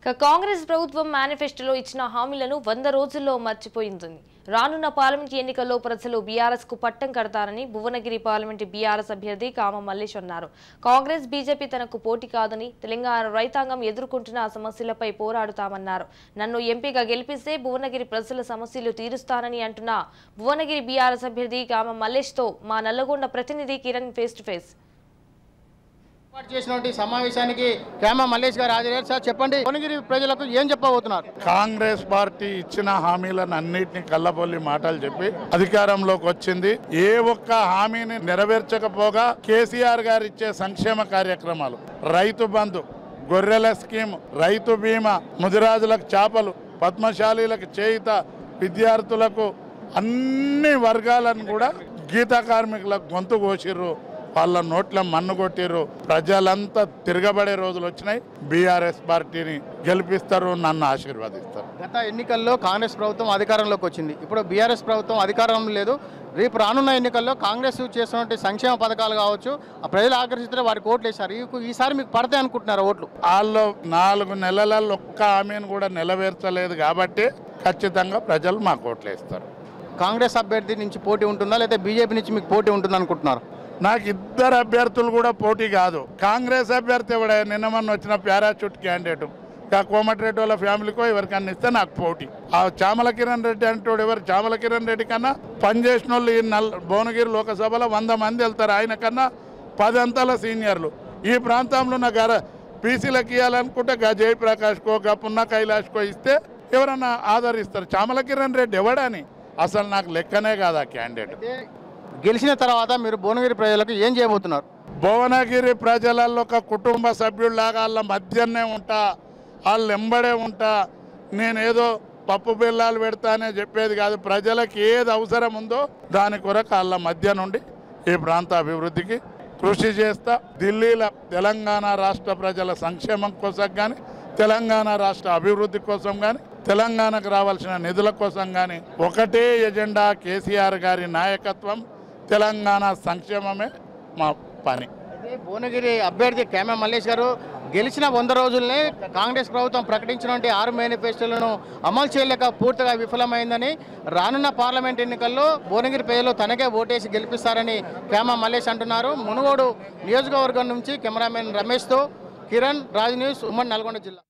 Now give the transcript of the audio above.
కాంగ్రెస్ ప్రభుత్వం మేనిఫెస్టోలో ఇచ్చిన హామీలను 100 రోజుల్లో మర్చిపోయింది. రానున్న పార్లమెంట్ ఎన్నికల్లో ప్రజలు బీఆర్ఎస్ కు పట్టం కడతారని భువనగిరి పార్లమెంట్ బీఆర్ఎస్ అభ్యర్థి కామ మల్లేష్ అన్నారు. కాంగ్రెస్ బీజేపీ తనకు పోటీ కాదని, తెలంగాణ రైతాంగం ఎదుర్కొంటున్న సమస్యలపై పోరాడుతామన్నారు. నన్ను ఎంపీగా గెలిపిస్తే భువనగిరి ప్రజల సమస్యలు తీరుస్తానని అంటున్న భువనగిరి బీఆర్ఎస్ అభ్యర్థి కామ మల్లేష్ తో మా నల్లగొండ ప్రతినిధి కిరణ్ ఫేస్ టు ఫేస్. సమావేశానికి కామ మల్లేష్ గారు హాజరయ్యారు. సార్ చెప్పండి, భువనగిరి ప్రజలకు ఏం చెప్పబోతున్నారు? కాంగ్రెస్ పార్టీ ఇచ్చిన హామీలను అన్నింటినీ కళ్ళబొల్లి మాటలు చెప్పి అధికారంలోకి వచ్చింది. ఏ ఒక్క హామీని నెరవేర్చకపోగా కేసీఆర్ గారు ఇచ్చే సంక్షేమ కార్యక్రమాలు, రైతు బంధు, గొర్రెల స్కీమ్, రైతు బీమా, ముదిరాజులకు చేపలు, పద్మశాలీలకు చేయుత, విద్యార్థులకు అన్ని వర్గాలను కూడా గీత కార్మికులకు గొంతు కోసిర్రు, వాళ్ళ నోట్ల మన్ను కొట్టిర్రు. ప్రజలంతా తిరగబడే రోజులు వచ్చినాయి. బీఆర్ఎస్ పార్టీని గెలిపిస్తారు, నన్ను ఆశీర్వదిస్తారు. గత ఎన్నికల్లో కాంగ్రెస్ ప్రభుత్వం అధికారంలోకి వచ్చింది. ఇప్పుడు బీఆర్ఎస్ ప్రభుత్వం అధికారం లేదు. రేపు రానున్న ఎన్నికల్లో కాంగ్రెస్ చేస్తున్న సంక్షేమ పథకాలు కావచ్చు, ప్రజలు ఆకర్షిస్తే వారికి ఓట్లు వేశారు. ఈసారి మీకు పడతాయి అనుకుంటున్నారు ఓట్లు? వాళ్ళు 4 నెలలలో ఒక్క హామీని కూడా నెరవేర్చలేదు కాబట్టి ఖచ్చితంగా ప్రజలు మాకు ఓట్లు వేస్తారు. కాంగ్రెస్ అభ్యర్థి నుంచి పోటీ ఉంటుందా, లేదా బీజేపీ నుంచి మీకు పోటీ ఉంటుంది అనుకుంటున్నారు? నాకు 2 అభ్యర్థులు కూడా పోటీ కాదు. కాంగ్రెస్ అభ్యర్థి ఎవడ నిన్నమన్న వచ్చిన పారాచూట్ క్యాండిడేట్ కోమటిరెడ్డి వాళ్ళ ఫ్యామిలీకో ఎవరికన్నా ఇస్తే నాకు పోటీ. ఆ చామల కిరణ్ రెడ్డి అంటే ఎవరు? చామల కిరణ్ రెడ్డి కన్నా పనిచేసిన వాళ్ళు ఈ భువనగిరి లోకసభలో 100 మంది వెళ్తారు. ఆయన కన్నా 10 అంతాల సీనియర్లు. ఈ ప్రాంతంలో నాకు పీసీలకు ఇవ్వాలనుకుంటే జయప్రకాష్కో, పున్న కైలాష్కో ఇస్తే ఎవరన్నా ఆదరిస్తారు. చామల కిరణ్ రెడ్డి ఎవడని అసలు నాకు లెక్కనే కాదు ఆ క్యాండిడేట్. గెలిచిన తర్వాత మీరు భువనగిరి ప్రజలకు ఏం చేయబోతున్నారు? భువనగిరి ప్రజలలో ఒక కుటుంబ సభ్యుల్లాగా వాళ్ళ మధ్యనే ఉంటా, వాళ్ళు ఎంబడే ఉంటా. నేనేదో పప్పు బిళ్ళాలు పెడతానే చెప్పేది కాదు. ప్రజలకు ఏది అవసరం ఉందో దాని కొరకు వాళ్ళ మధ్య నుండి ఈ ప్రాంత అభివృద్ధికి కృషి చేస్తా. ఢిల్లీలో తెలంగాణ రాష్ట్ర ప్రజల సంక్షేమం కోసం కానీ, తెలంగాణ రాష్ట్ర అభివృద్ధి కోసం కానీ, తెలంగాణకు రావాల్సిన నిధుల కోసం కానీ ఒకటే ఎజెండా. కేసీఆర్ గారి నాయకత్వం, తెలంగాణ సంక్షేమమే మా పని. భువనగిరి అభ్యర్థి కామ మల్లేష్ గారు గెలిచిన 100 రోజుల్నే కాంగ్రెస్ ప్రభుత్వం ప్రకటించినటువంటి 6 మేనిఫెస్టోలను అమలు చేయలేక పూర్తిగా విఫలమైందని, రానున్న పార్లమెంట్ ఎన్నికల్లో భువనగిరి ప్రజలు తనకే ఓటేసి గెలిపిస్తారని కామ మల్లేష్ అంటున్నారు. మునుగోడు నియోజకవర్గం నుంచి కెమెరామెన్ రమేష్తో కిరణ్, రాజ్ న్యూస్, ఉమ్మడి నల్గొండ జిల్లా.